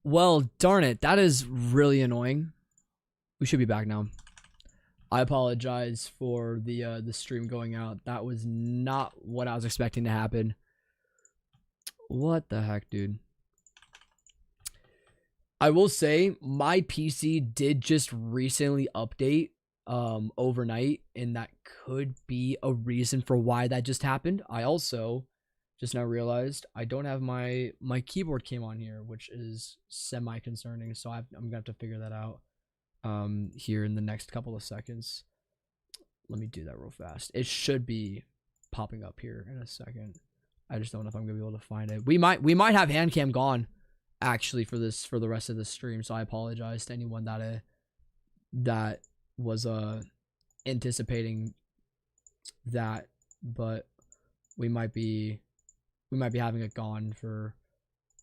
Well, darn it. That is really annoying. We should be back now. I apologize for the stream going out. That was not what I was expecting to happen. What the heck, dude? I will say my PC did just recently update overnight, and that could be a reason for why that just happened. I also just now realized I don't have my keyboard came on here, which is semi concerning, so I'm gonna have to figure that out here in the next couple of seconds. Let me do that real fast. It should be popping up here in a second. I just don't know if I'm gonna be able to find it. We might have hand cam gone actually for the rest of the stream, so I apologize to anyone that was anticipating that, but we might be having it gone for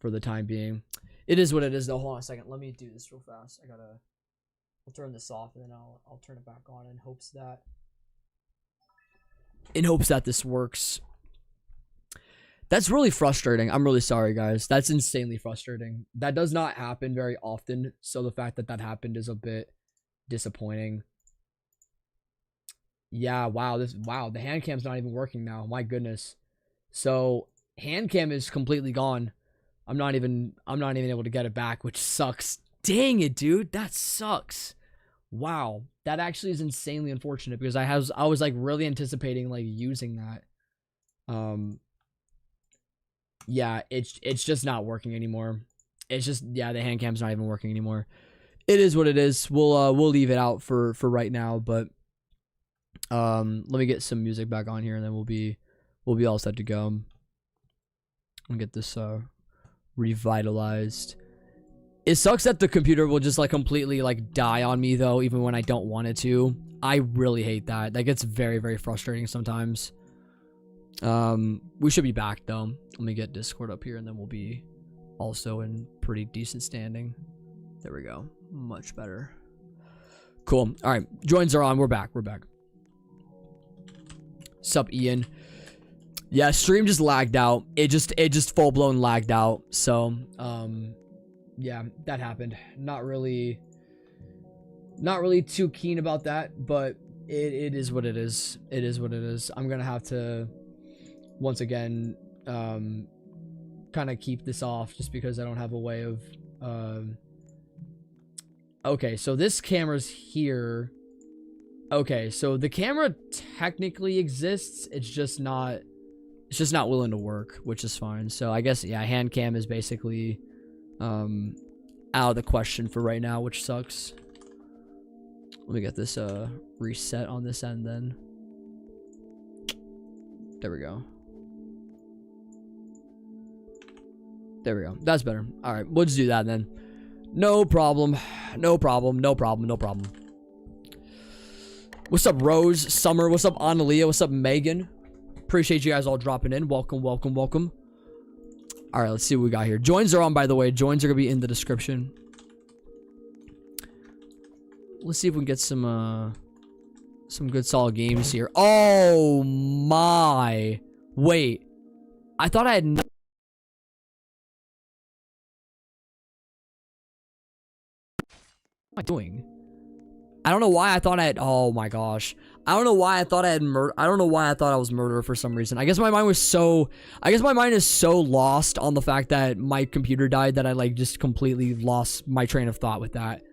the time being. It is what it is though. Hold on a second, let me do this real fast. I'll turn this off and then I'll turn it back on in hopes that this works. That's really frustrating. I'm really sorry, guys. That's insanely frustrating. That does not happen very often, so the fact that that happened is a bit disappointing. Yeah, wow, the hand cam's not even working now. My goodness. So, hand cam is completely gone. I'm not even able to get it back, which sucks. Dang it, dude. That sucks. Wow. That actually is insanely unfortunate because I was like really anticipating like using that. Yeah, it's just not working anymore. It's just, yeah, the hand cam's not even working anymore. It is what it is. We'll leave it out for right now, but let me get some music back on here and then we'll be all set to go. And get this revitalized. It sucks that the computer will just like completely like die on me though, even when I don't want it to. I really hate that. That gets very, very frustrating sometimes. We should be back though. Let me get Discord up here and then we'll be also in pretty decent standing. There we go. Much better. Cool. All right, joins are on. We're back. Sup, Ian? Yeah, stream just lagged out. It just full blown lagged out. So, yeah, that happened. Not really too keen about that, but it is what it is. It is what it is. I'm gonna have to once again kind of keep this off just because I don't have a way of okay, so this camera's here. Okay, so the camera technically exists, it's just not willing to work, which is fine. So I guess, yeah, hand cam is basically out of the question for right now, which sucks. Let me get this reset on this end then. There we go. There we go. That's better. All right, we'll just do that then. No problem. No problem. No problem. No problem. What's up, Rose? Summer? What's up, Analia? What's up, Megan? Appreciate you guys all dropping in. Welcome, welcome, welcome. All right, let's see what we got here. Joins are on, by the way. Joins are gonna be in the description. Let's see if we can get some good solid games here. Oh my! Wait, I thought I had. What am I doing? I don't know why I thought I had. Oh my gosh! I don't know why I thought I had murder. I don't know why I thought I was murderer for some reason. I guess my mind was so. I guess my mind is so lost on the fact that my computer died that I like just completely lost my train of thought with that.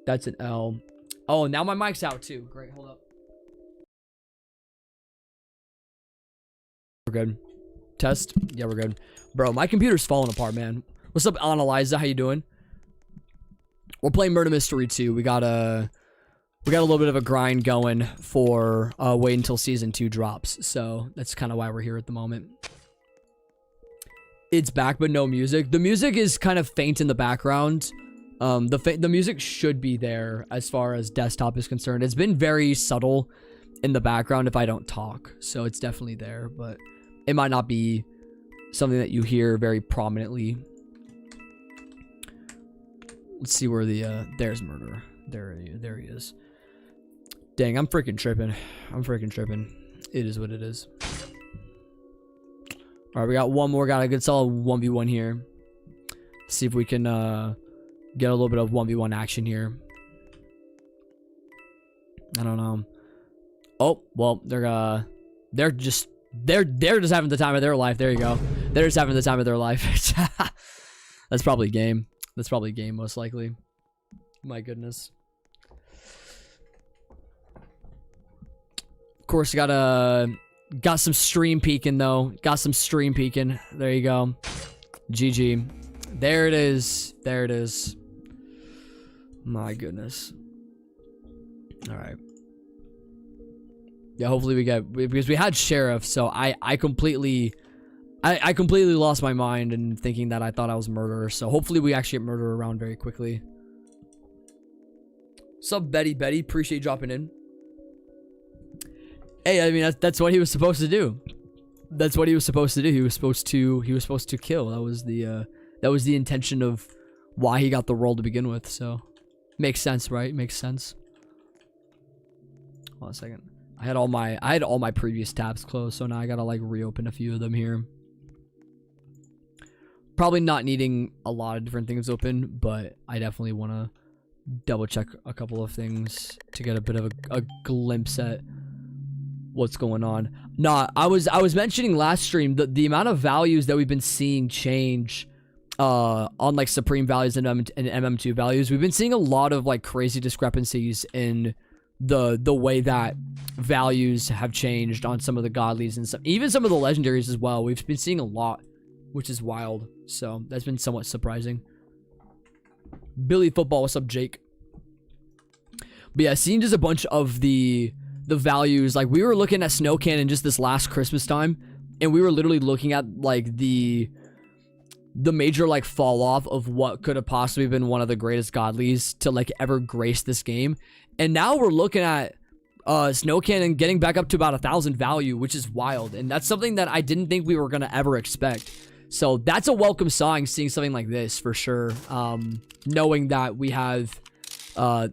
That's an L. Oh, now my mic's out too. Great. Hold up. We're good. Test. Yeah, we're good. Bro, my computer's falling apart, man. What's up, Annalisa? How you doing? We're playing Murder Mystery 2. We got a little bit of a grind going for wait until season 2 drops. So that's kind of why we're here at the moment. It's back, but no music. The music is kind of faint in the background. The music should be there as far as desktop is concerned. It's been very subtle in the background if I don't talk. So it's definitely there, but it might not be something that you hear very prominently. Let's see where the there's murderer. There he is. Dang, I'm freaking tripping. It is what it is. All right, we got one more. Got a good solid 1v1 here. See if we can get a little bit of 1v1 action here. I don't know. Oh, well, they're just having the time of their life. There you go. They're just having the time of their life. That's probably game. That's probably game, most likely. My goodness. Of course, got some stream peeking though. Got some stream peeking. There you go. GG. There it is. There it is. My goodness. All right. Yeah, hopefully we get, because we had sheriff, so I completely lost my mind in thinking that I thought I was murderer. So hopefully we actually get murderer around very quickly. Sup, Betty? Appreciate you dropping in. Hey, I mean that's what he was supposed to do. That's what he was supposed to do. He was supposed to kill. That was the intention of why he got the role to begin with. So makes sense, right? Makes sense. Hold on a second. I had all my previous tabs closed, so now I gotta like reopen a few of them here. Probably not needing a lot of different things open, but I definitely want to double check a couple of things to get a bit of a glimpse at what's going on. Nah, I was mentioning last stream the amount of values that we've been seeing change on like supreme values and MM2 values. We've been seeing a lot of like crazy discrepancies in the way that values have changed on some of the godlies and some, even some of the legendaries as well. We've been seeing a lot, which is wild. So that's been somewhat surprising. Billy Football, what's up, Jake? But yeah, seeing just a bunch of the values, like we were looking at Snow Cannon just this last Christmas time, and we were literally looking at like the major like fall off of what could have possibly been one of the greatest godlies to like ever grace this game. And now we're looking at Snow Cannon getting back up to about 1,000 value, which is wild. And that's something that I didn't think we were going to ever expect. So that's a welcome sign, seeing something like this for sure. Knowing that we have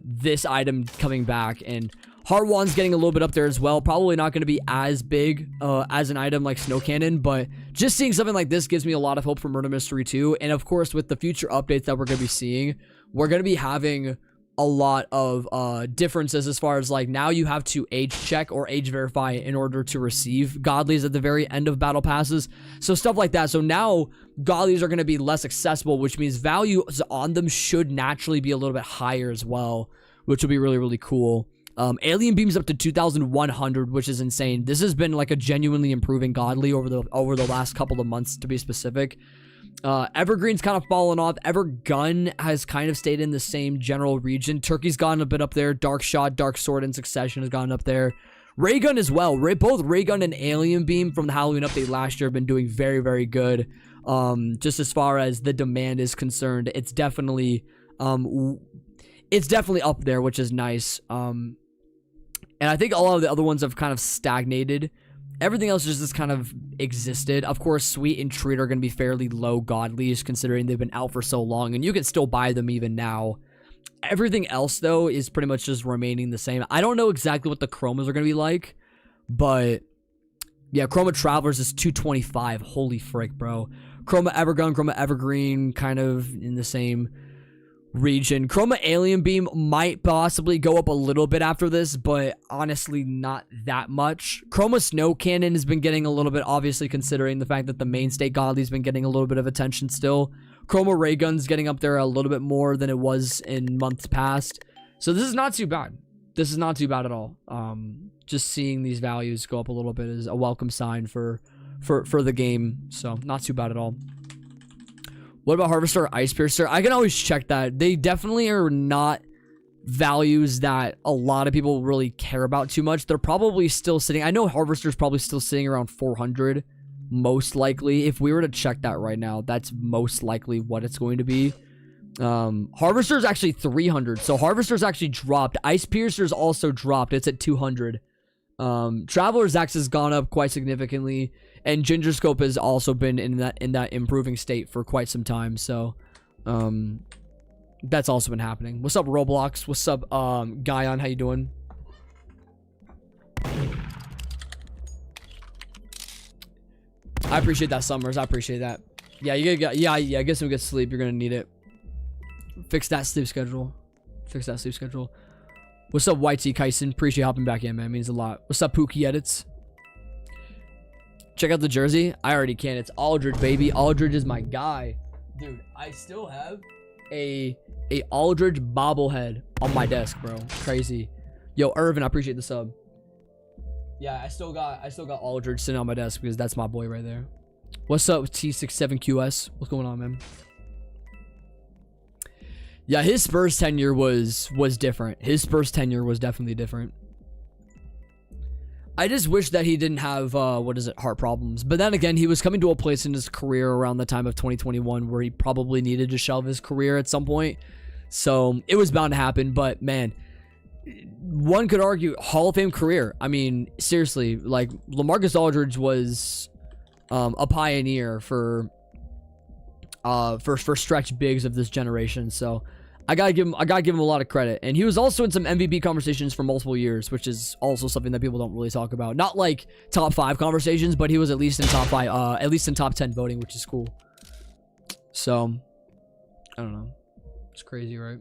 this item coming back, and Harwan's getting a little bit up there as well. Probably not going to be as big as an item like Snow Cannon, but just seeing something like this gives me a lot of hope for Murder Mystery 2. And of course, with the future updates that we're going to be seeing, we're going to be having a lot of differences as far as like now you have to age check or age verify in order to receive godlies at the very end of battle passes. So stuff like that. So now godlies are going to be less accessible, which means values on them should naturally be a little bit higher as well, which will be really, really cool. Alien Beam's up to 2,100, which is insane. This has been like a genuinely improving godly over the last couple of months, to be specific. Evergreen's kind of fallen off. Evergun has kind of stayed in the same general region. Turkey's gone a bit up there. Dark Shot, Dark Sword, and Succession has gone up there. Raygun as well. Both Raygun and Alien Beam from the Halloween update last year have been doing very, very good. Just as far as the demand is concerned, it's definitely up there, which is nice. And I think a lot of the other ones have kind of stagnated. Everything else just kind of existed. Of course, Sweet and Treat are going to be fairly low godlies considering they've been out for so long, and you can still buy them even now. Everything else, though, is pretty much just remaining the same. I don't know exactly what the Chromas are going to be like, but yeah, Chroma Travelers is 225. Holy frick, bro. Chroma Evergun, Chroma Evergreen, kind of in the same region. Chroma Alien Beam might possibly go up a little bit after this, but honestly not that much. Chroma Snow Cannon has been getting a little bit, obviously considering the fact that the mainstay godly's been getting a little bit of attention still. Chroma Raygun's getting up there a little bit more than it was in months past. So this is not too bad. This is not too bad at all. Just seeing these values go up a little bit is a welcome sign for the game. So not too bad at all. What about Harvester or Ice Piercer? I can always check that. They definitely are not values that a lot of people really care about too much. They're probably still sitting. I know Harvester's probably still sitting around 400, most likely. If we were to check that right now, that's most likely what it's going to be. Harvester's actually 300, so Harvester's actually dropped. Ice Piercer's also dropped. It's at 200. Traveler's Axe has gone up quite significantly, and Ginger Scope has also been in that improving state for quite some time. So that's also been happening. What's up, Roblox? What's up, Guyon? How you doing? I appreciate that, Summers. I appreciate that. Yeah, yeah, get some good sleep. You're gonna need it. Fix that sleep schedule. Fix that sleep schedule. What's up, YT Kyson? Appreciate hopping back in, man. Means a lot. What's up, Pookie Edits? Check out the jersey. I already can. It's Aldridge, baby. Aldridge is my guy. Dude, I still have a Aldridge bobblehead on my desk, bro. Crazy. Yo, Irvin, I appreciate the sub. Yeah, I still got Aldridge sitting on my desk because that's my boy right there. What's up with T67QS? What's going on, man? Yeah, his Spurs tenure was different. His Spurs tenure was definitely different. I just wish that he didn't have, heart problems. But then again, he was coming to a place in his career around the time of 2021 where he probably needed to shelve his career at some point. So, it was bound to happen. But, man, one could argue Hall of Fame career. I mean, seriously, like, LaMarcus Aldridge was a pioneer for stretch bigs of this generation. So, I gotta give him a lot of credit. And he was also in some MVP conversations for multiple years, which is also something that people don't really talk about. Not like top 5 conversations, but he was at least in top 5, at least in top 10 voting, which is cool. So, I don't know. It's crazy, right?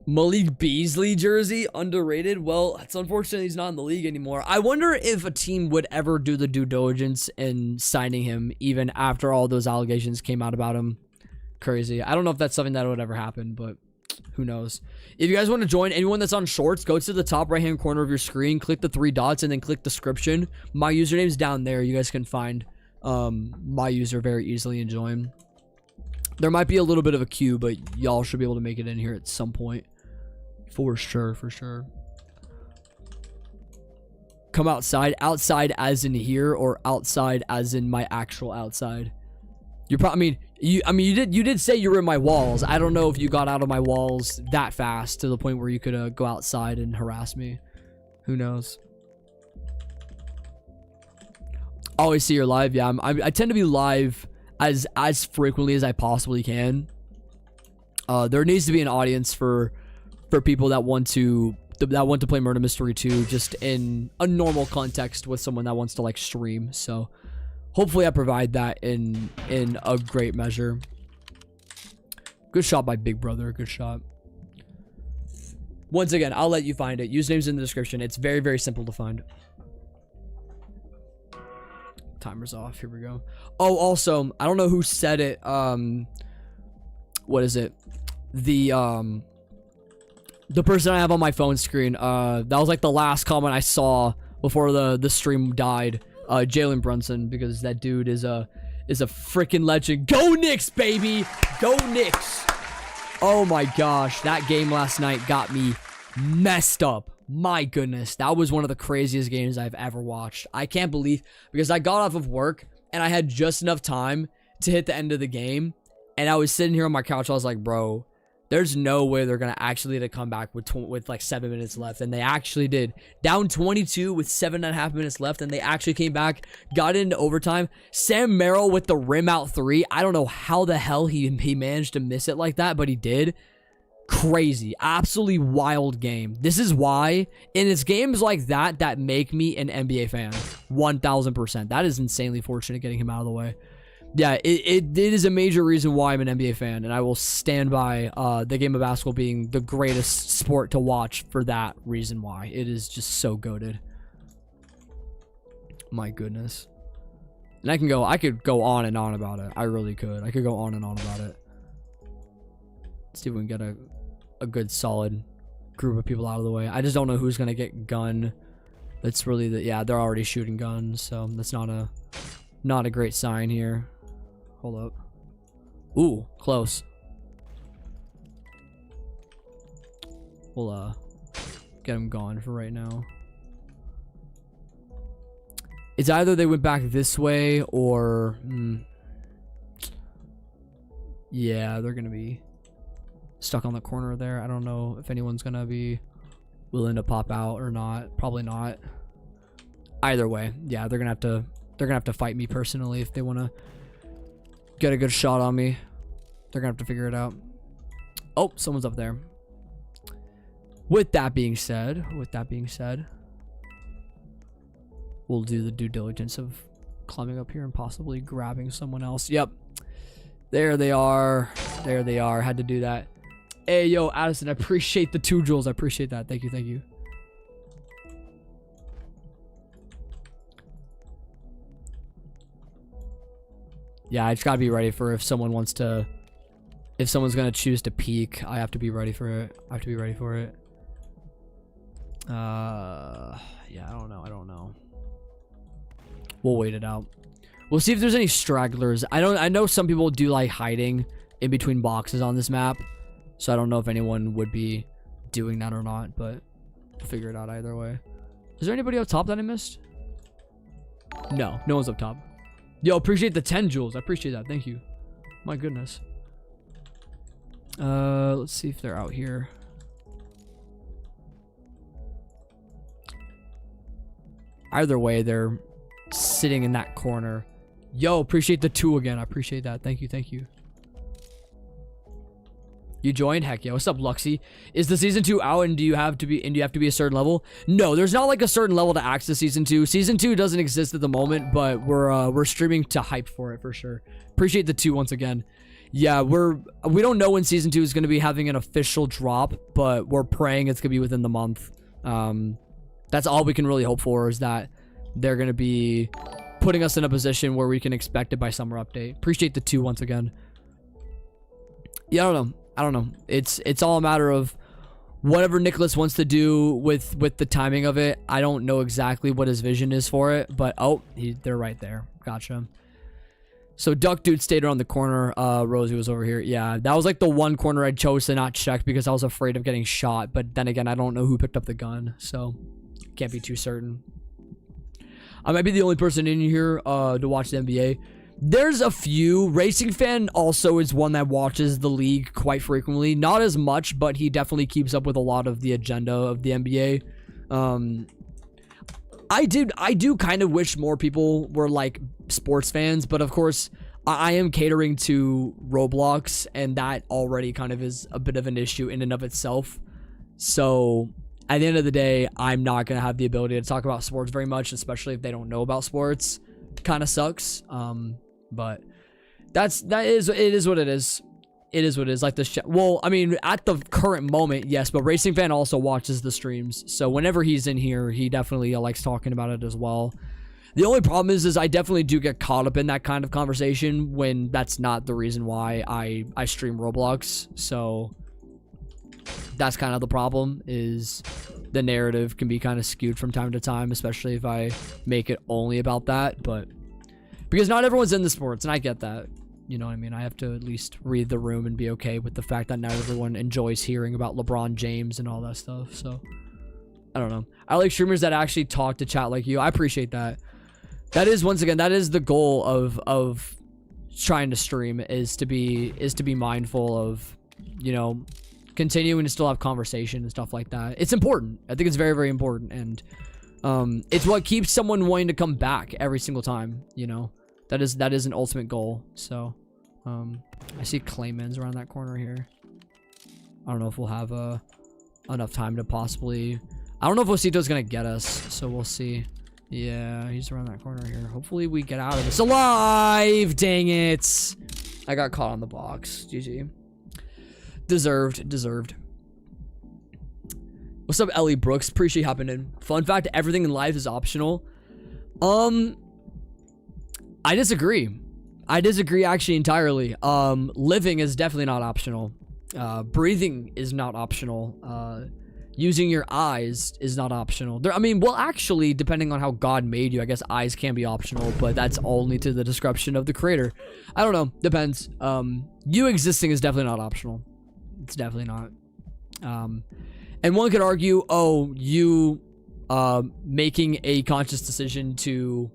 Malik Beasley jersey, underrated. Well, it's unfortunate he's not in the league anymore. I wonder if a team would ever do the due diligence in signing him, even after all those allegations came out about him. Crazy. I don't know if that's something that would ever happen, but who knows. If you guys want to join, anyone that's on shorts, go to the top right hand corner of your screen, click the 3 dots, and then click description. My username's down there. You guys can find my user very easily and join. There might be a little bit of a queue, but y'all should be able to make it in here at some point. For sure, for sure. Come outside. Outside as in here, or outside as in my actual outside? You're probably, you did say you were in my walls. I don't know if you got out of my walls that fast to the point where you could go outside and harass me. Who knows? Always see your live. Yeah, I tend to be live as frequently as I possibly can. There needs to be an audience for people that want to play Murder Mystery 2 just in a normal context with someone that wants to like stream. So hopefully I provide that in a great measure. Good shot by Big Brother. Good shot. Once again, I'll let you find it. Username's in the description. It's very, very simple to find. Timer's off. Here we go. Oh, also, I don't know who said it. What is it? The person I have on my phone screen, that was like the last comment I saw before the stream died. Jalen Brunson, because that dude is a freaking legend. Go Knicks, baby! Go Knicks! Oh my gosh, that game last night got me messed up. My goodness, that was one of the craziest games I've ever watched. I can't believe, because I got off of work and I had just enough time to hit the end of the game, and I was sitting here on my couch. I was like, bro, there's no way they're gonna actually come back with like 7 minutes left, and they actually did. Down 22 with 7.5 minutes left, and they actually came back, got into overtime. Sam Merrill with the rim out 3. I don't know how the hell he managed to miss it like that, but he did. Crazy, absolutely wild game. This is why, and it's games like that that make me an NBA fan. 1000%. That is insanely fortunate getting him out of the way. Yeah, it is a major reason why I'm an NBA fan, and I will stand by the game of basketball being the greatest sport to watch for that reason why. It is just so goated. My goodness. And I could go on and on about it. I really could. I could go on and on about it. Let's see if we can get a good solid group of people out of the way. I just don't know who's gonna get gun. That's really yeah, they're already shooting guns, so that's not a great sign here. Hold up. Ooh, close. We'll get him gone for right now. It's either they went back this way or yeah, they're gonna be stuck on the corner there. I don't know if anyone's gonna be willing to pop out or not. Probably not. Either way, yeah, they're gonna have to fight me personally if they want to get a good shot on me. They're gonna have to figure it out. Oh, someone's up there. With that being said, we'll do the due diligence of climbing up here and possibly grabbing someone else. Yep. There they are. There they are. Had to do that. Hey, yo, Addison, I appreciate the 2 jewels. I appreciate that. Thank you, thank you. Yeah, I just gotta be ready for if someone wants to... If someone's gonna choose to peek, I have to be ready for it. I have to be ready for it. Yeah, I don't know. We'll wait it out. We'll see if there's any stragglers. I know some people do like hiding in between boxes on this map. So I don't know if anyone would be doing that or not, but we'll figure it out either way. Is there anybody up top that I missed? No one's up top. Yo, appreciate the 10 jewels. I appreciate that. Thank you. My goodness. Let's see if they're out here. Either way, they're sitting in that corner. Yo, appreciate the 2 again. I appreciate that. Thank you, thank you. You joined? Heck yeah. What's up, Luxy? Is the season 2 out and do you have to be a certain level? No, there's not like a certain level to access season 2. Season 2 doesn't exist at the moment, but we're streaming to hype for it for sure. Appreciate the 2 once again. Yeah, we don't know when season 2 is going to be having an official drop, but we're praying it's going to be within the month. That's all we can really hope for, is that they're going to be putting us in a position where we can expect it by summer update. Appreciate the 2 once again. Yeah, I don't know. It's all a matter of whatever Nicholas wants to do with the timing of it. I don't know exactly what his vision is for it, but oh, they're right there. Gotcha. So Duck Dude stayed around the corner. Rosie was over here. Yeah, that was like the one corner I chose to not check because I was afraid of getting shot. But then again, I don't know who picked up the gun, so can't be too certain. I might be the only person in here to watch the NBA. There's a few. Racing Fan also is one that watches the league quite frequently. Not as much, but he definitely keeps up with a lot of the agenda of the NBA. I do kind of wish more people were like sports fans, but of course I am catering to Roblox, and that already kind of is a bit of an issue in and of itself. So at the end of the day, I'm not gonna have the ability to talk about sports very much, especially if they don't know about sports. Kind of sucks. But it is what it is. It is what it is. Like this. Well, I mean, at the current moment, yes, but Racing Fan also watches the streams, so whenever he's in here, he definitely likes talking about it as well. The only problem is I definitely do get caught up in that kind of conversation when that's not the reason why I stream Roblox. So that's kind of the problem, is the narrative can be kind of skewed from time to time, especially if I make it only about that. But because not everyone's in the sports, and I get that. You know what I mean? I have to at least read the room and be okay with the fact that not everyone enjoys hearing about LeBron James and all that stuff. So I don't know. I like streamers that actually talk to chat like you. I appreciate that. That is, once again, that is the goal of trying to stream, is to be mindful of, you know, continuing to still have conversation and stuff like that. It's important. I think it's very, very important, and it's what keeps someone wanting to come back every single time. You know, that is an ultimate goal. So I see Clayman's around that corner here. I don't know if we'll have enough time to possibly. I don't know if Osito's gonna get us, so we'll see. Yeah, he's around that corner here. Hopefully we get out of this alive. Dang it, I got caught on the box. GG. Deserved. What's up, Ellie Brooks? Appreciate you hopping in. Fun fact, everything in life is optional. I disagree. I disagree actually entirely. Living is definitely not optional. Breathing is not optional. Using your eyes is not optional. I mean, well, actually, depending on how God made you, I guess eyes can be optional, but that's only to the discretion of the creator. I don't know. Depends. You existing is definitely not optional. It's definitely not. And one could argue, oh, you making a conscious decision to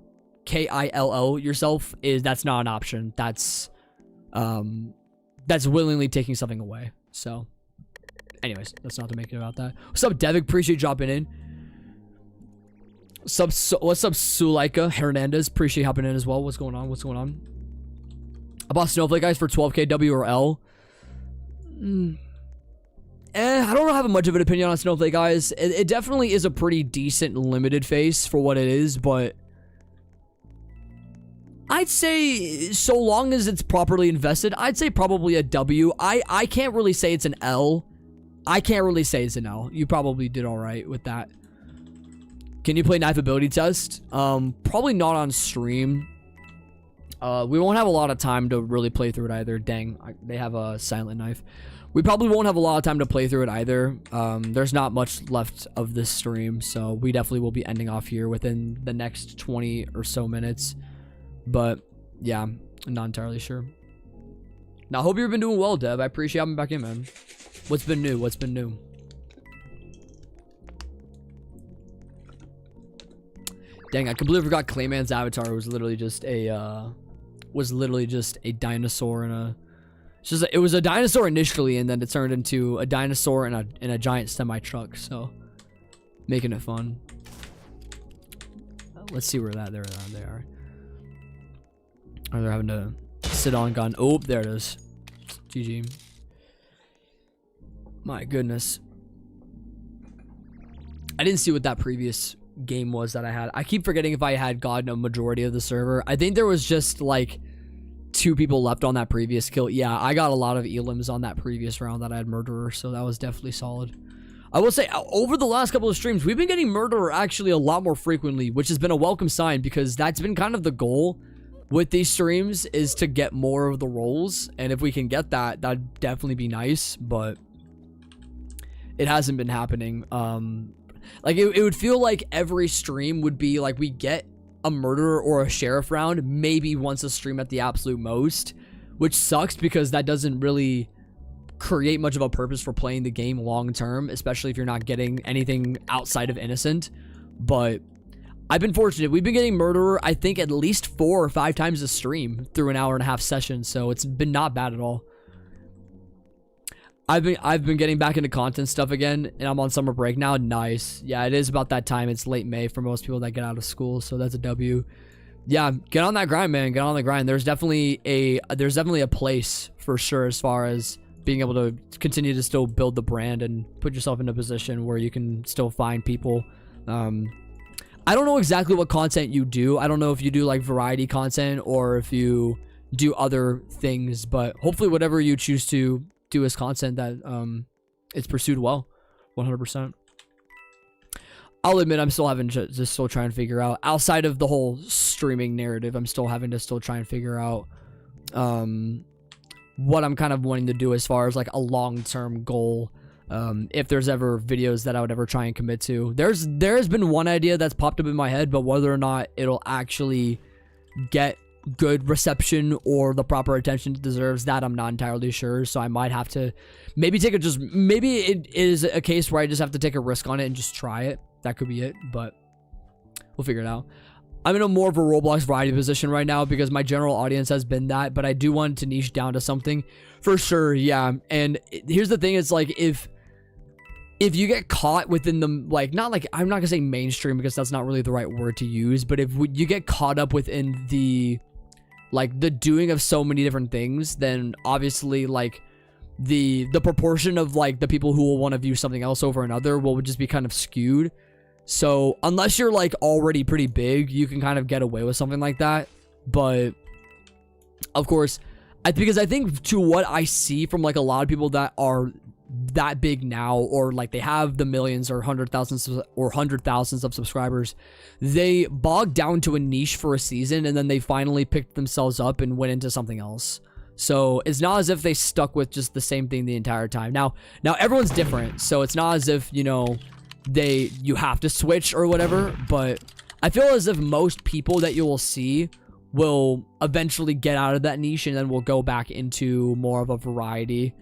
KILL yourself, that's not an option. That's willingly taking something away. So anyways, that's not to make it about that. What's up, Devik? Appreciate you dropping in. What's up, Suleika Hernandez? Appreciate you hopping in as well. What's going on? I bought Snowflake Guys for 12K W or L. I don't have much of an opinion on Snowflake Guys. It definitely is a pretty decent limited face for what it is, but I'd say so long as it's properly invested, I'd say probably a W. I can't really say it's an L. I can't really say it's an L. You probably did all right with that. Can you play knife ability test? Probably not on stream. We won't have a lot of time to really play through it either. Dang, they have a silent knife. We probably won't have a lot of time to play through it either. There's not much left of this stream, so we definitely will be ending off here within the next 20 or so minutes. But yeah, I'm not entirely sure. Now, I hope you've been doing well, Dev. I appreciate having back in, man. What's been new? What's been new? Dang, I completely forgot Clayman's avatar was literally just a dinosaur and a. It was a dinosaur initially, and then it turned into a dinosaur and a giant semi truck. So, making it fun. Let's see where they are. Or they're having to sit on gun. Oh, there it is. GG. My goodness. I didn't see what that previous game was that I had. I keep forgetting if I had gotten a majority of the server. I think there was just like 2 people left on that previous kill. Yeah, I got a lot of elims on that previous round that I had murderer, so that was definitely solid. I will say, over the last couple of streams, we've been getting murderer actually a lot more frequently, which has been a welcome sign because that's been kind of the goal with these streams, is to get more of the roles. And if we can get that, that'd definitely be nice, but it hasn't been happening. Like it would feel like every stream would be like we get a murderer or a sheriff round maybe once a stream at the absolute most, which sucks because that doesn't really create much of a purpose for playing the game long term, especially if you're not getting anything outside of innocent. But I've been fortunate. We've been getting murderer, I think, at least 4 or 5 times a stream through an hour-and-a-half session, so it's been not bad at all. I've been getting back into content stuff again, and I'm on summer break now. Nice. Yeah, it is about that time. It's late May for most people that get out of school, so that's a W. Yeah, get on that grind, man. Get on the grind. There's definitely a place for sure as far as being able to continue to still build the brand and put yourself in a position where you can still find people. I don't know exactly what content you do. I don't know if you do like variety content or if you do other things, but hopefully whatever you choose to do as content, that it's pursued well. 100%. I'll admit I'm still having to still try and figure out, outside of the whole streaming narrative, I'm still having to try and figure out what I'm kind of wanting to do as far as like a long-term goal. If there's ever videos that I would ever try and commit to. There's been one idea that's popped up in my head, but whether or not it'll actually get good reception or the proper attention it deserves, that I'm not entirely sure. So I might have to maybe maybe it is a case where I just have to take a risk on it and just try it. That could be it, but we'll figure it out. I'm in a more of a Roblox variety position right now because my general audience has been that, but I do want to niche down to something for sure. Yeah. And here's the thing. It's like, if you get caught within the, like, not like, I'm not gonna say mainstream because that's not really the right word to use, but if you get caught up within the, like, the doing of so many different things, then obviously, like, the proportion of, like, the people who will want to view something else over another will just be kind of skewed. So unless you're, like, already pretty big, you can kind of get away with something like that. But of course, because I think to what I see from, like, a lot of people that are that big now, or like they have the millions or hundred thousands of subscribers, they bog down to a niche for a season and then they finally picked themselves up and went into something else. So it's not as if they stuck with just the same thing the entire time. Now everyone's different, so it's not as if, you know, you have to switch or whatever, but I feel as if most people that you will see will eventually get out of that niche and then will go back into more of a variety.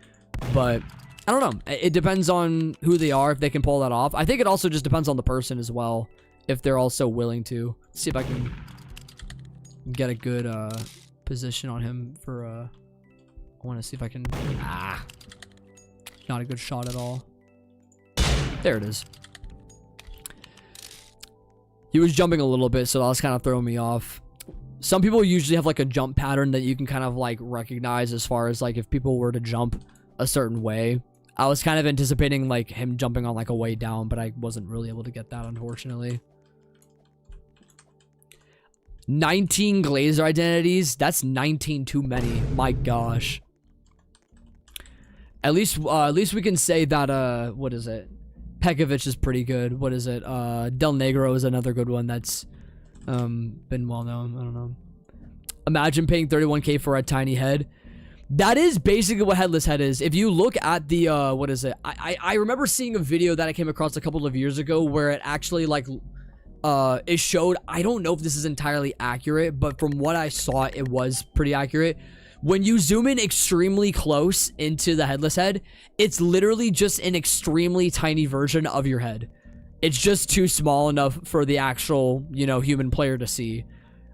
But I don't know. It depends on who they are, if they can pull that off. I think it also just depends on the person as well, if they're also willing to. Let's see if I can get a good position on him for I want to see if I can. Not a good shot at all. There it is. He was jumping a little bit, so that was kind of throwing me off. Some people usually have like a jump pattern that you can kind of like recognize as far as like if people were to jump a certain way. I was kind of anticipating like him jumping on like a way down, but I wasn't really able to get that, unfortunately. 19 Glazer identities. That's 19 too many. My gosh. At least we can say that, what is it? Pekovic is pretty good. What is it? Del Negro is another good one that's been well known. I don't know. Imagine paying 31K for a tiny head. That is basically what Headless Head is. If you look at the, what is it? I remember seeing a video that I came across a couple of years ago where it actually, like, it showed, I don't know if this is entirely accurate, but from what I saw, it was pretty accurate. When you zoom in extremely close into the Headless Head, it's literally just an extremely tiny version of your head. It's just too small enough for the actual, you know, human player to see.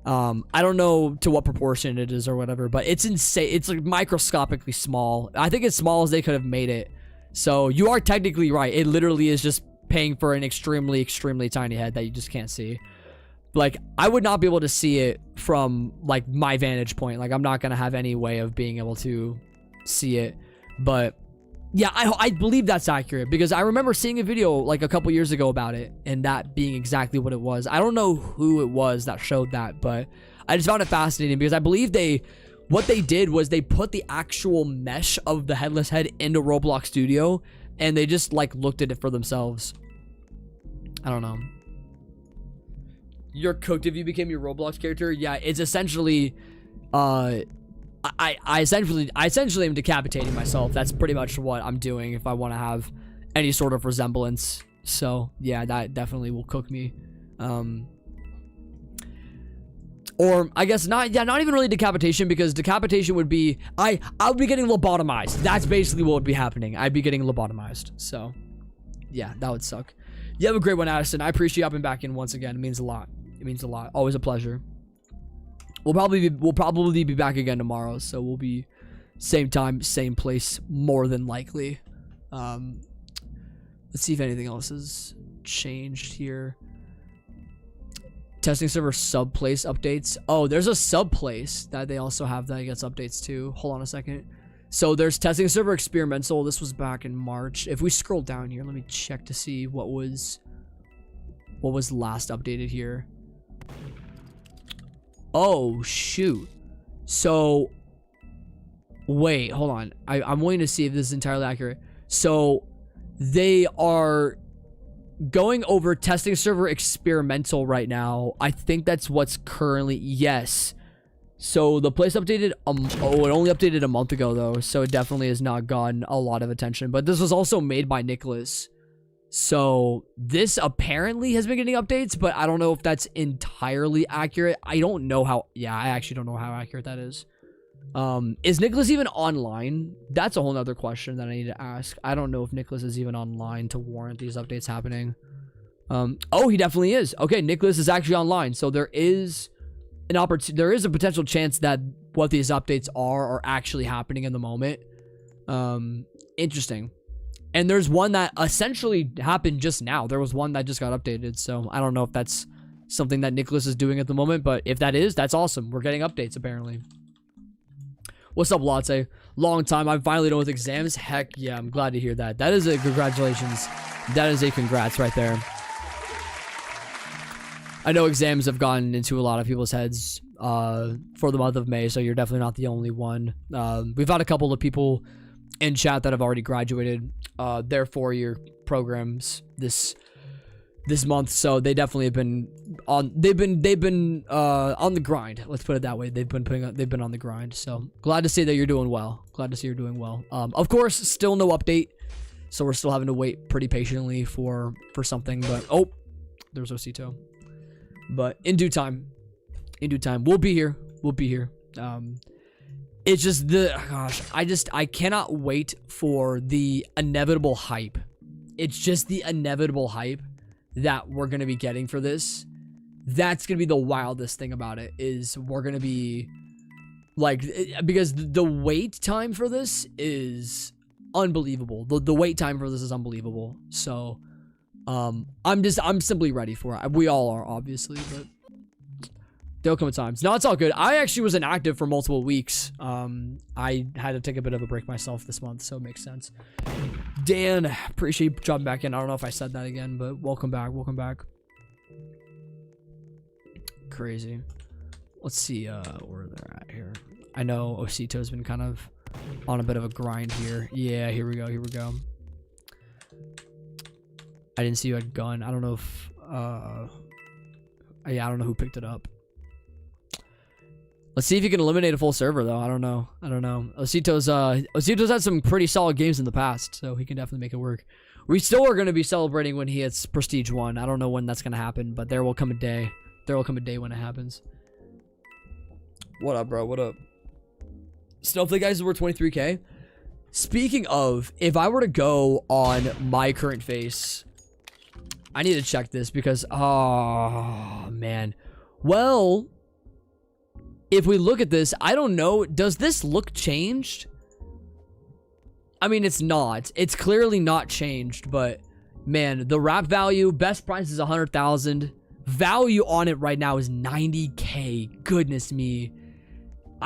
I don't know to what proportion it is or whatever, but it's insane. It's like microscopically small. I think as small as they could have made it. So you are technically right. It literally is just paying for an extremely, extremely tiny head that you just can't see. Like, I would not be able to see it from, like, my vantage point. Like, I'm not going to have any way of being able to see it. But, yeah, I believe that's accurate. Because I remember seeing a video, like, a couple years ago about it. And that being exactly what it was. I don't know who it was that showed that. But I just found it fascinating. Because I believe what they did was they put the actual mesh of the Headless Head into Roblox Studio. And they just, like, looked at it for themselves. I don't know. You're cooked if you became your Roblox character. Yeah, it's essentially, I essentially am decapitating myself. That's pretty much what I'm doing if I want to have any sort of resemblance. So yeah, that definitely will cook me. Or I guess not. Yeah, not even really decapitation, because decapitation would be I would be getting lobotomized. That's basically what would be happening. I'd be getting lobotomized. So yeah, that would suck. You have a great one, Addison. I appreciate you hopping back in once again. It means a lot. It means a lot. Always a pleasure. We'll probably be back again tomorrow, so we'll be same time, same place, more than likely. Let's see if anything else has changed here. Testing server sub place updates. Oh, there's a sub place that they also have that gets updates too. Hold on a second. So there's testing server experimental. This was back in March. If we scroll down here, let me check to see what was last updated here. Oh shoot. So wait, hold on. I'm waiting to see if this is entirely accurate. So they are going over testing server experimental right now. I think that's what's currently, yes. So the place updated, it only updated a month ago though, so it definitely has not gotten a lot of attention. But this was also made by Nicholas. So this apparently has been getting updates, but I don't know if that's entirely accurate. I don't know how, yeah, I actually don't know how accurate that is. Is Nicholas even online? That's a whole nother question that I need to ask. I don't know if Nicholas is even online to warrant these updates happening. Oh, he definitely is. Okay, Nicholas is actually online. So there is an opportunity, there is a potential chance that what these updates are actually happening in the moment. Interesting. And there's one that essentially happened just now. There was one that just got updated. So I don't know if that's something that Nicholas is doing at the moment, but if that is, that's awesome. We're getting updates apparently. What's up, Latte? Long time. I'm finally done with exams. Heck yeah, I'm glad to hear that. That is a congratulations. That is a congrats right there. I know exams have gotten into a lot of people's heads for the month of May, so you're definitely not the only one. We've had a couple of people in chat that have already graduated their 4-year programs this month, so they definitely have been on. They've been on the grind. Let's put it that way. They've been on the grind. So glad to see that you're doing well. Glad to see you're doing well. Of course, still no update, so we're still having to wait pretty patiently for something. But oh, there's Osito. But in due time, we'll be here. We'll be here. It's just I cannot wait for the inevitable hype. It's just the inevitable hype that we're going to be getting for this. That's going to be the wildest thing about it, is we're going to be like, because the wait time for this is unbelievable. The wait time for this is unbelievable. So, I'm simply ready for it. We all are, obviously, but there'll come times. No, it's all good. I actually was inactive for multiple weeks. I had to take a bit of a break myself this month, so it makes sense. Dan, appreciate you dropping back in. I don't know if I said that again, but welcome back. Welcome back. Crazy. Let's see where they're at here. I know Osito's been kind of on a bit of a grind here. Yeah, here we go. Here we go. I didn't see you had gun. I don't know if yeah, I don't know who picked it up. Let's see if you can eliminate a full server though. I don't know. Osito's had some pretty solid games in the past, so he can definitely make it work. We still are going to be celebrating when he hits Prestige 1. I don't know when that's going to happen, but there will come a day. There will come a day when it happens. What up, bro? What up? Snowflake guys is worth 23k. Speaking of, if I were to go on my current face, I need to check this because, oh, man. Well, if we look at this, I don't know. Does this look changed? I mean, it's not. It's clearly not changed, but man, the wrap value, best price is 100,000. Value on it right now is 90k. Goodness me.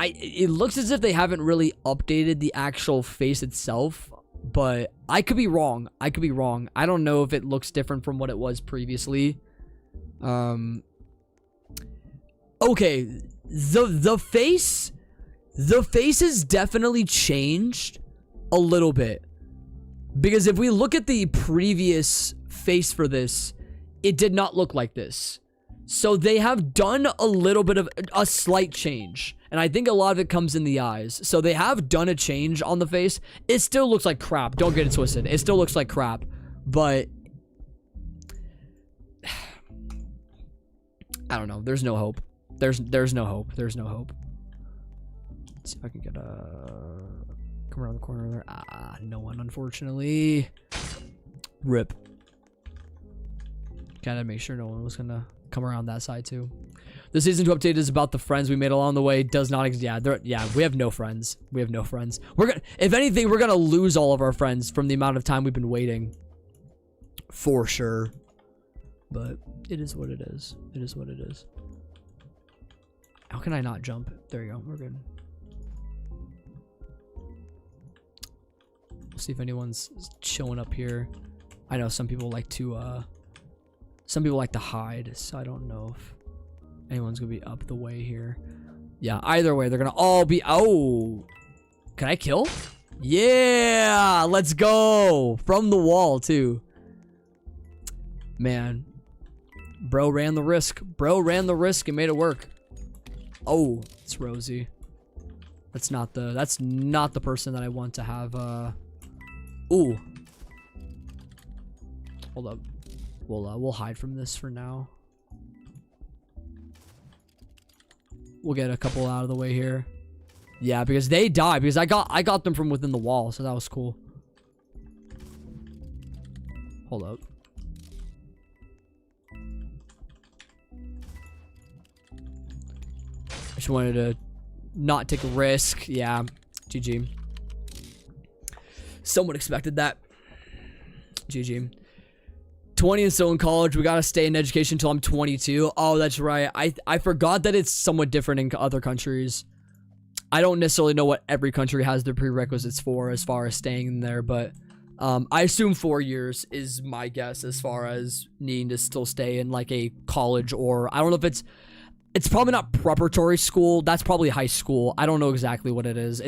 It looks as if they haven't really updated the actual face itself, but I could be wrong. I could be wrong. I don't know if it looks different from what it was previously. Okay, the face is definitely changed a little bit, because if we look at the previous face for this, it did not look like this. So they have done a little bit of a slight change, and I think a lot of it comes in the eyes. So they have done a change on the face. It still looks like crap, don't get it twisted. It still looks like crap, but I don't know. There's no hope. There's no hope. There's no hope. Let's see if I can get come around the corner there. Ah, no one, unfortunately. Rip. Gotta make sure no one was gonna come around that side too. The season 2 update is about the friends we made along the way. Does not exist. Yeah, we have no friends. We have no friends. If anything, we're gonna lose all of our friends from the amount of time we've been waiting. For sure. But it is what it is. It is what it is. How can I not jump? There you go. We're good. We'll see if anyone's chilling up here. I know some people like to hide, so I don't know if anyone's gonna be up the way here. Yeah, either way, they're gonna all be. Oh, can I kill? Yeah, let's go from the wall too. Man, bro ran the risk. Bro ran the risk and made it work. Oh, it's Rosie. That's not the person that I want to have. Ooh. Hold up. We'll hide from this for now. We'll get a couple out of the way here. Yeah, because they died because I got them from within the wall, so that was cool. Hold up. I just wanted to not take a risk. Yeah, GG. Someone expected that. GG. 20 and still in college. We gotta stay in education until I'm 22. Oh, that's right. I forgot that it's somewhat different in other countries. I don't necessarily know what every country has their prerequisites for as far as staying in there, but I assume 4 years is my guess as far as needing to still stay in like a college, or I don't know if it's probably not preparatory school. That's probably high school. I don't know exactly what it is.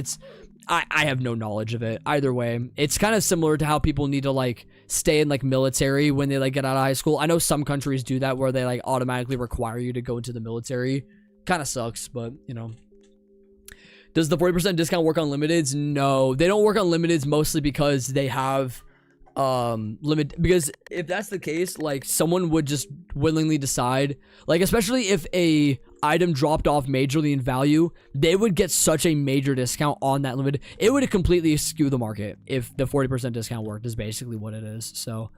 I have no knowledge of it. Either way, it's kind of similar to how people need to like stay in like military when they like get out of high school. I know some countries do that where they like automatically require you to go into the military. Kind of sucks, but you know. Does the 40% discount work on limiteds? No, they don't work on limiteds mostly because they have because if that's the case, like someone would just willingly decide, like especially if a item dropped off majorly in value, they would get such a major discount on that limit. It would completely skew the market if the 40% discount worked, is basically what it is. So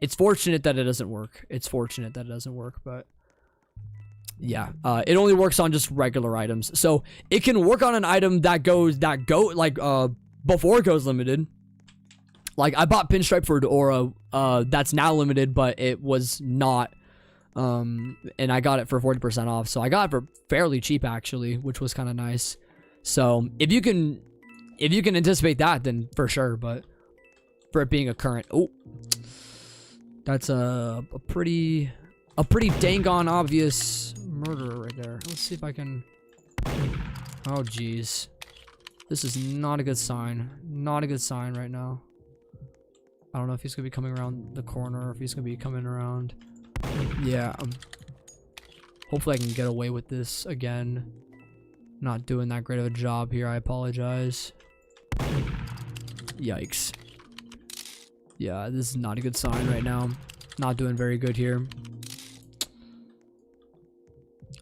it's fortunate that it doesn't work. It's fortunate that it doesn't work, but yeah, it only works on just regular items. So it can work on an item that before it goes limited. Like I bought Pinstripe for Aura, that's now limited, but it was not, and I got it for 40% off. So I got it for fairly cheap actually, which was kind of nice. So if you can anticipate that, then for sure. But for it being a current, oh, that's a pretty dang on obvious murderer right there. Let's see if I can... Oh, jeez. This is not a good sign. Not a good sign right now. I don't know if he's going to be coming around the corner or if he's going to be coming around. Yeah. Hopefully I can get away with this again. Not doing that great of a job here. I apologize. Yikes. Yeah, this is not a good sign right now. Not doing very good here.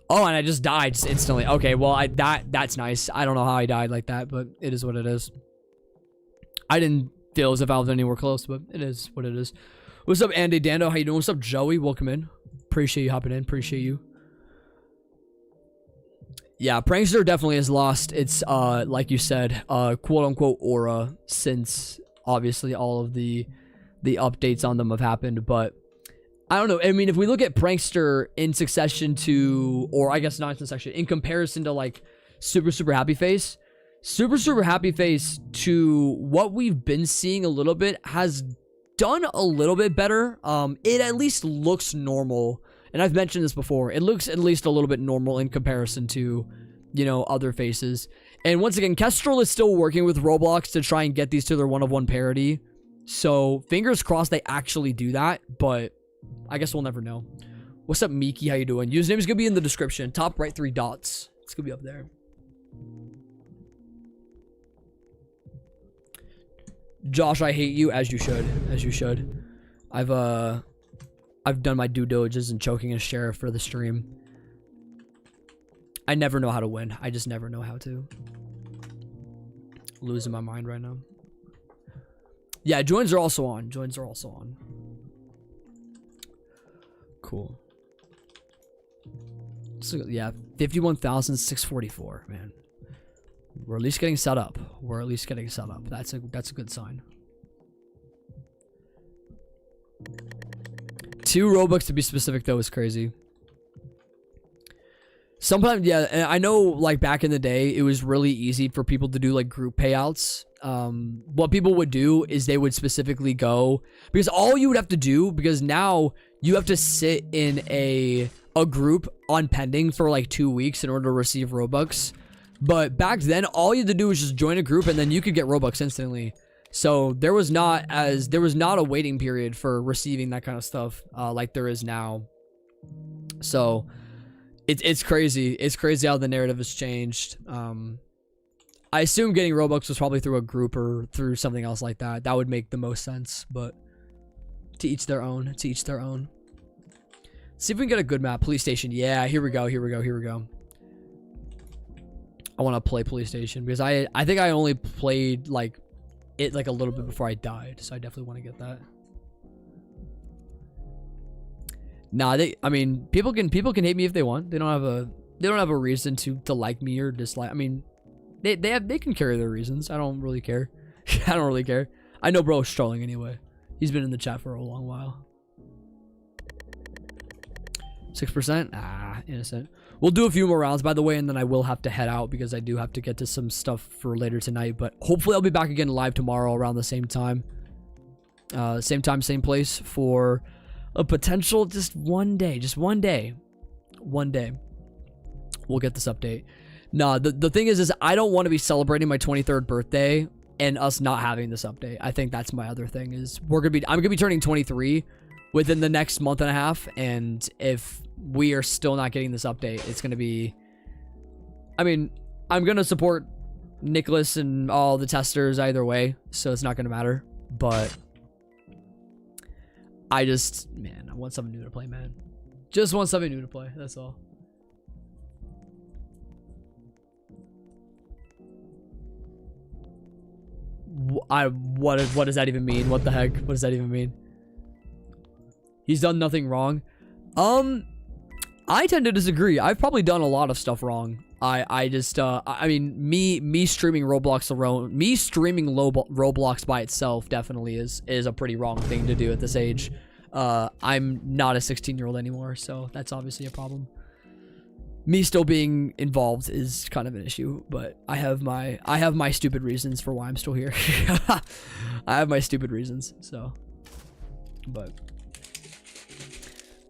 Oh, and I just died just instantly. Okay, well, that's nice. I don't know how I died like that, but it is what it is. I didn't feel as if I was anywhere close, but it is what it is. What's up, Andy Dando? How you doing? What's up, Joey? Welcome in. Appreciate you hopping in. Appreciate you. Yeah, Prankster definitely has lost its, like you said, quote-unquote aura since, obviously, all of the updates on them have happened, but I don't know. I mean, if we look at Prankster in succession to, or I guess not in succession, in comparison to, like, Super Happy Face, Super Happy Face to what we've been seeing a little bit has done a little bit better. It at least looks normal. And I've mentioned this before. It looks at least a little bit normal in comparison to, you know, other faces. And once again, Kestrel is still working with Roblox to try and get these to their one-of-one parity. So, fingers crossed they actually do that. But I guess we'll never know. What's up, Miki? How you doing? Username is going to be in the description. Top right 3 dots. It's going to be up there. Josh, I hate you, as you should. As you should. I've done my due diligence in choking a sheriff for the stream. I never know how to win. I just never know how to. Losing my mind right now. Yeah, joins are also on. Joins are also on. Cool. So, yeah, 51,644, man. We're at least getting set up. We're at least getting set up. That's a good sign. 2 Robux to be specific, though, is crazy. Sometimes, yeah, I know, like, back in the day, it was really easy for people to do, like, group payouts. What people would do is they would specifically go, because all you would have to do, because now you have to sit in a group on pending for, like, 2 weeks in order to receive Robux. But back then, all you had to do was just join a group, and then you could get Robux instantly. So there was not a waiting period for receiving that kind of stuff like there is now. So it's crazy. It's crazy how the narrative has changed. I assume getting Robux was probably through a group or through something else like that. That would make the most sense. But to each their own. To each their own. See if we can get a good map. Police station. Yeah, here we go. Here we go. Here we go. I want to play police station because I think I only played like it like a little bit before I died, so I definitely want to get that. Nah, I mean, people can hate me if they want. They don't have a reason to like me or dislike. I mean, they can carry their reasons. I don't really care. I don't really care. I know bro's trolling anyway. He's been in the chat for a long while. 6%? Ah, innocent. We'll do a few more rounds, by the way, and then I will have to head out because I do have to get to some stuff for later tonight. But hopefully I'll be back again live tomorrow around the same time. Same time, same place for a potential just one day. Just one day. One day. We'll get this update. Nah, the thing is I don't want to be celebrating my 23rd birthday and us not having this update. I think that's my other thing is I'm gonna be turning 23 within the next month and a half, and if we are still not getting this update, it's gonna be, I mean, I'm gonna support Nicholas and all the testers either way, so it's not gonna matter, but I want something new to play, man. Just want something new to play, that's all. What does that even mean? What the heck? What does that even mean? He's done nothing wrong. I tend to disagree. I've probably done a lot of stuff wrong. I mean, me streaming Roblox alone, me streaming Roblox by itself definitely is a pretty wrong thing to do at this age. I'm not a 16-year-old anymore, so that's obviously a problem. Me still being involved is kind of an issue, but I have my stupid reasons for why I'm still here. I have my stupid reasons, so. But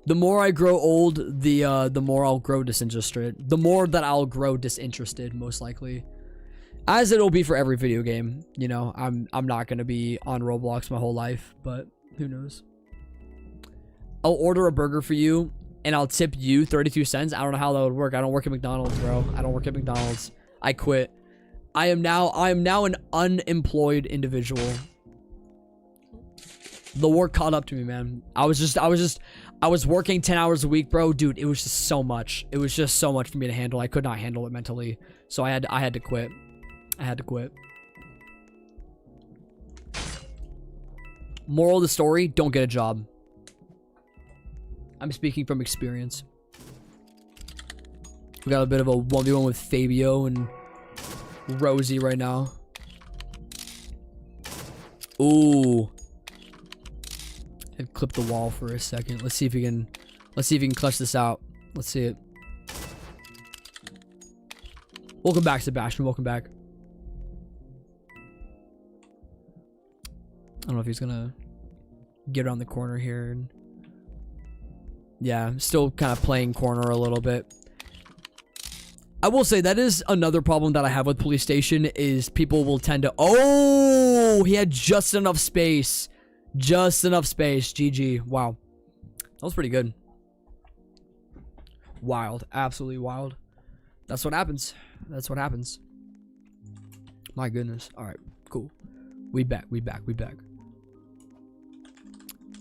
The more I grow old, the more I'll grow disinterested. The more that I'll grow disinterested, most likely. As it'll be for every video game. You know, I'm not gonna be on Roblox my whole life, but who knows. I'll order a burger for you, and I'll tip you 32 cents. I don't know how that would work. I don't work at McDonald's, bro. I don't work at McDonald's. I quit. I am now an unemployed individual. The work caught up to me, man. I was working 10 hours a week, bro. Dude, it was just so much. It was just so much for me to handle. I could not handle it mentally. So I had to quit. I had to quit. Moral of the story, don't get a job. I'm speaking from experience. We got a bit of a 1v1 with Fabio and Rosie right now. Ooh. And clip the wall for a second. Let's see if you can clutch this out. Let's see it. Welcome back, Sebastian. Welcome back. I don't know if he's gonna get around the corner here. And yeah, still kind of playing corner a little bit. I will say that is another problem that I have with Police Station is people will tend to... Oh, he had just enough space. Just enough space. GG. Wow. That was pretty good. Wild. Absolutely wild. That's what happens. That's what happens. My goodness. All right. Cool. We back.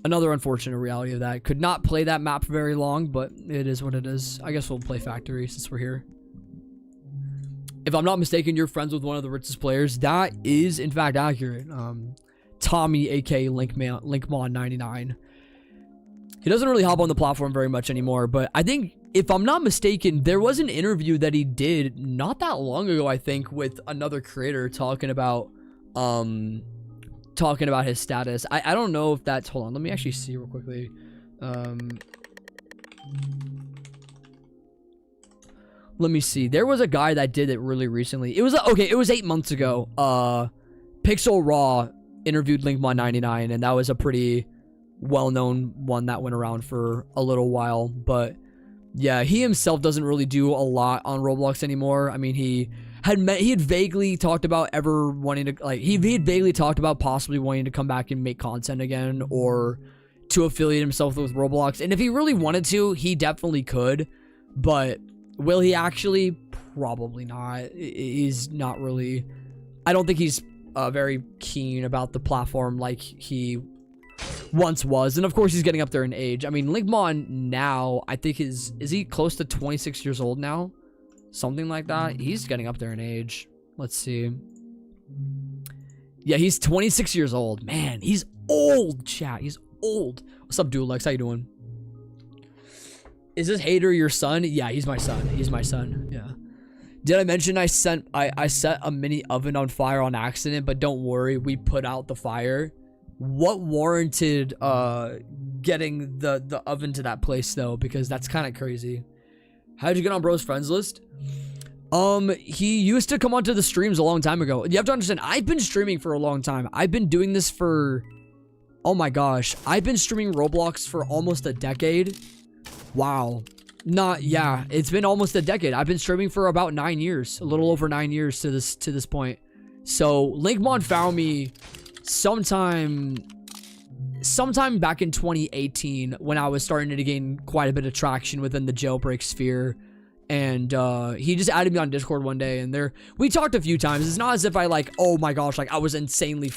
Another unfortunate reality of that. Could not play that map for very long, but it is what it is. I guess we'll play Factory since we're here. If I'm not mistaken, you're friends with one of the richest players. That is, in fact, accurate. Tommy, aka Linkmon99. He doesn't really hop on the platform very much anymore, but I think, if I'm not mistaken, there was an interview that he did not that long ago, I think, with another creator talking about his status. I don't know if that's... Hold on, let me actually see real quickly. Let me see. There was a guy that did it really recently. It was okay, it was 8 months ago. Pixel Raw interviewed Linkmon99, and that was a pretty well-known one that went around for a little while. But yeah, he himself doesn't really do a lot on Roblox anymore. I mean, he had vaguely talked about ever wanting to, like, he had vaguely talked about possibly wanting to come back and make content again, or to affiliate himself with Roblox. And if he really wanted to, he definitely could. But will he actually? Probably not. He's not really... I don't think he's very keen about the platform like he once was. And of course, he's getting up there in age. I mean, Linkmon now, I think is he close to 26 years old now? Something like that. He's getting up there in age. Let's see. Yeah, he's 26 years old. Man, he's old, chat. He's old. What's up, Dualex? How you doing? Is this hater your son? Yeah, he's my son. He's my son. Yeah. Did I mention I set a mini oven on fire on accident, but don't worry, we put out the fire. What warranted getting the oven to that place though? Because that's kind of crazy. How'd you get on bro's friends list? He used to come onto the streams a long time ago. You have to understand, I've been streaming for a long time. I've been doing this for, oh my gosh, I've been streaming Roblox for almost a decade. Wow. Yeah, it's been almost a decade. I've been streaming for about 9 years, a little over 9 years to this point. So Linkmon found me sometime back in 2018 when I was starting to gain quite a bit of traction within the jailbreak sphere. And he just added me on Discord one day, and we talked a few times. It's not as if I oh my gosh, I was insanely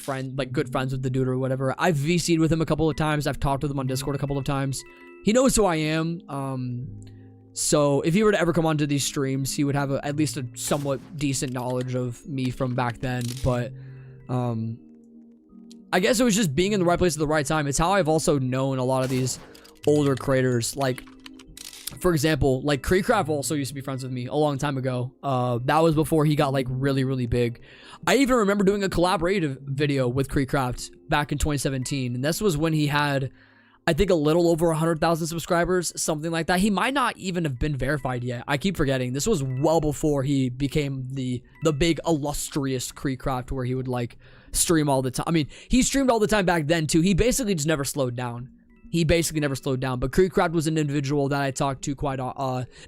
good friends with the dude or whatever. I've VC'd with him a couple of times. I've talked with him on Discord a couple of times. He knows who I am. So if he were to ever come onto these streams, he would have at least a somewhat decent knowledge of me from back then. But I guess it was just being in the right place at the right time. It's how I've also known a lot of these older creators. Like, for example, like Creecraft also used to be friends with me a long time ago. That was before he got really, really big. I even remember doing a collaborative video with Creecraft back in 2017. And this was when he had, I think, a little over 100,000 subscribers, something like that. He might not even have been verified yet. I keep forgetting. This was well before he became the big illustrious Creecraft, where he would stream all the time. I mean, he streamed all the time back then too. He basically just never slowed down. he basically never slowed down. But Creekcraft was an individual that I talked to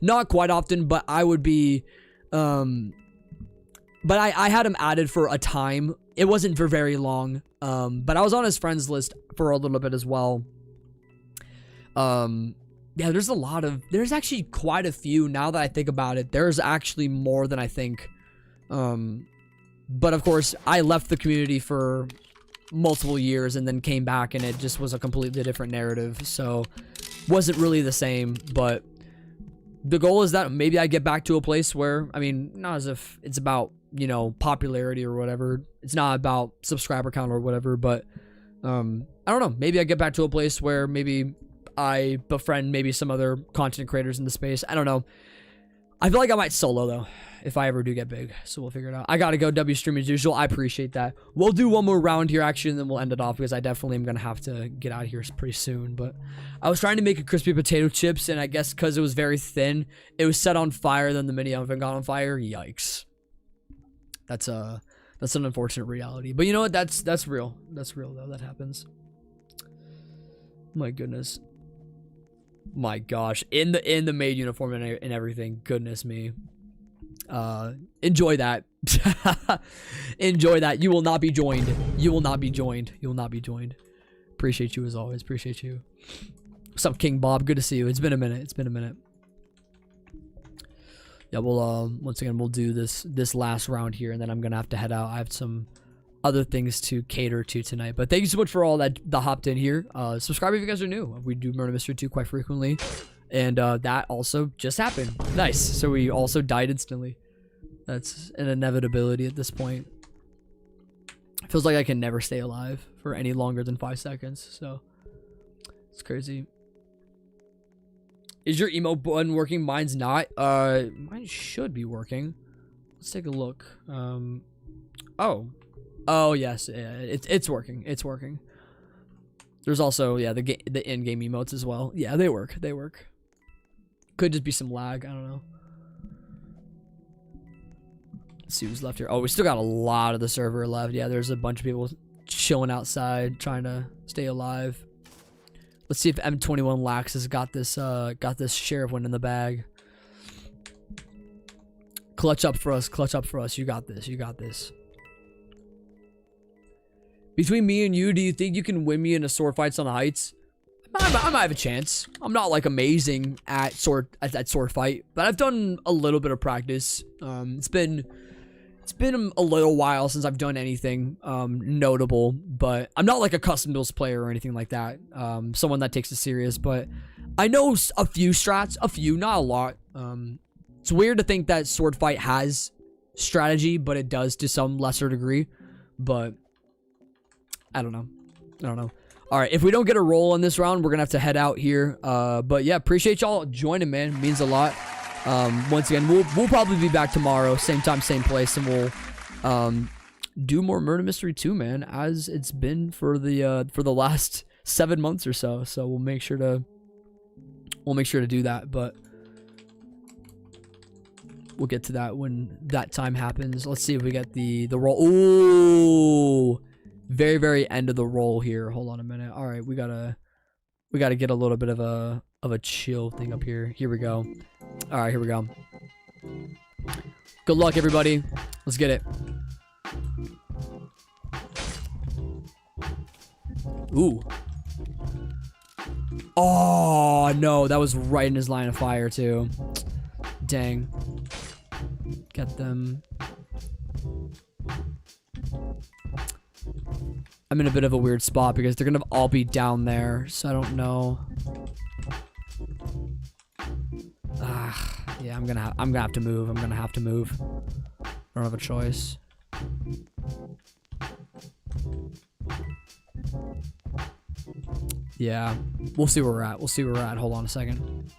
not quite often, but I would be, but I had him added for a time. It wasn't for very long, but I was on his friends list for a little bit as well. Yeah, there's actually quite a few now that I think about it. There's actually more than I think. But of course, I left the community for multiple years and then came back, and it just was a completely different narrative. So wasn't really the same, but the goal is that maybe I get back to a place where, I mean, not as if it's about, you know, popularity or whatever. It's not about subscriber count or whatever, but I don't know. Maybe I get back to a place where maybe I befriend maybe some other content creators in the space. I don't know. I feel like I might solo though if I ever do get big, so we'll figure it out. I gotta go W stream as usual. I appreciate that. We'll do one more round here actually, and then we'll end it off because I definitely am gonna have to get out of here pretty soon. But I was trying to make a crispy potato chips, and I guess because it was very thin, it was set on fire. Then the mini oven got on fire. Yikes. That's an unfortunate reality. But you know what? That's real. That's real though. That happens. My goodness. My gosh. In the maid uniform and everything. Goodness me. Enjoy that. Enjoy that. You will not be joined. You will not be joined. You will not be joined. Appreciate you as always. Appreciate you. What's up, King Bob? Good to see you. It's been a minute. It's been a minute. Yeah, we'll once again we'll do this last round here, and then I'm gonna have to head out. I have some other things to cater to tonight. But thank you so much for all that hopped in here. Subscribe if you guys are new. We do Murder Mystery 2 quite frequently. And that also just happened. Nice. So we also died instantly. That's an inevitability at this point. It feels like I can never stay alive for any longer than 5 seconds. So it's crazy. Is your emote button working? Mine's not. Mine should be working. Let's take a look. Oh yes, yeah, it's working. It's working. There's also, yeah, the in-game emotes as well. Yeah, they work. They work. Could just be some lag. I don't know. Let's see who's left here. Oh, we still got a lot of the server left. Yeah, there's a bunch of people chilling outside, trying to stay alive. Let's see if M21 Lax has got this sheriff win in the bag. Clutch up for us. Clutch up for us. You got this. You got this. Between me and you, do you think you can win me in a sword fights on the heights? I might have a chance. I'm not like amazing at sword fight, but I've done a little bit of practice. It's been a little while since I've done anything notable, but I'm not like a custom builds player or anything like that. Someone that takes it serious, but I know a few strats, not a lot. It's weird to think that sword fight has strategy, but it does to some lesser degree. But I don't know. I don't know. All right, if we don't get a roll in this round, we're gonna have to head out here. But yeah, appreciate y'all joining, man. It means a lot. Once again, we'll probably be back tomorrow, same time, same place, and we'll do more Murder Mystery 2, man, as it's been for the last 7 months or so. So we'll make sure to do that, but we'll get to that when that time happens. Let's see if we get the roll. Ooh. Very, very end of the roll here. Hold on a minute. All right, we gotta get a little bit of a chill thing up here. Here we go. All right, here we go. Good luck, everybody. Let's get it. Ooh. Oh no, that was right in his line of fire too. Dang. Get them. I'm in a bit of a weird spot because they're gonna all be down there, so I don't know. Yeah, I'm gonna have to move. I'm gonna have to move. I don't have a choice. Yeah, we'll see where we're at. We'll see where we're at. Hold on a second.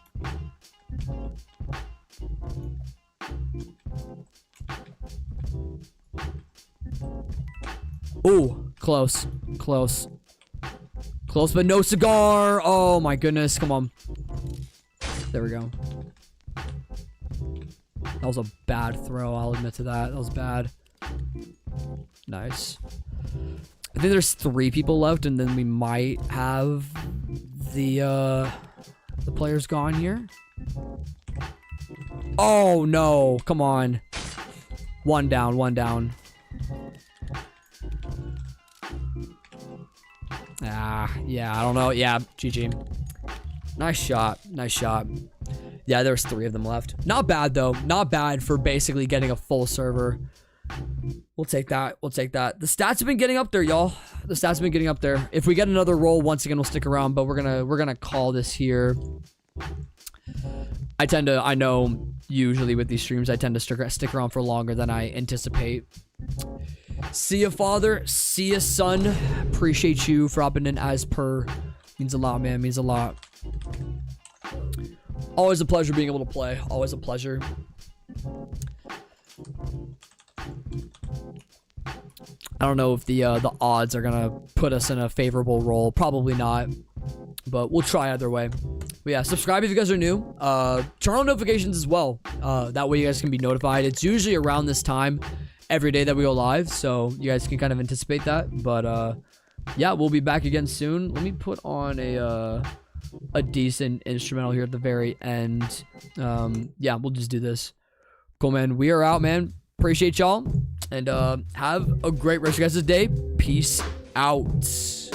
Ooh, close, close, close, but no cigar. Oh my goodness, come on. There we go. That was a bad throw, I'll admit to that. That was bad. Nice. I think there's 3 people left, and then we might have the player's gone here. Oh no, come on. One down, one down. Ah, yeah, I don't know. Yeah, GG. Nice shot. Nice shot. Yeah, there's 3 of them left. Not bad, though. Not bad for basically getting a full server. We'll take that. We'll take that. The stats have been getting up there, y'all. The stats have been getting up there. If we get another roll, once again, we'll stick around, but we're gonna call this here. I know usually with these streams, I tend to stick around for longer than I anticipate. See ya, father. See ya, son. Appreciate you for hopping in as per. Means a lot, man. Means a lot. Always a pleasure being able to play. Always a pleasure. I don't know if the odds are gonna put us in a favorable role. Probably not. But we'll try either way. But yeah, subscribe if you guys are new. Turn on notifications as well. That way you guys can be notified. It's usually around this time every day that we go live, so you guys can kind of anticipate that. But yeah, we'll be back again soon. Let me put on a decent instrumental here at the very end. Yeah, we'll just do this. Cool, man. We are out, man. Appreciate y'all, and have a great rest of your guys' day. Peace out.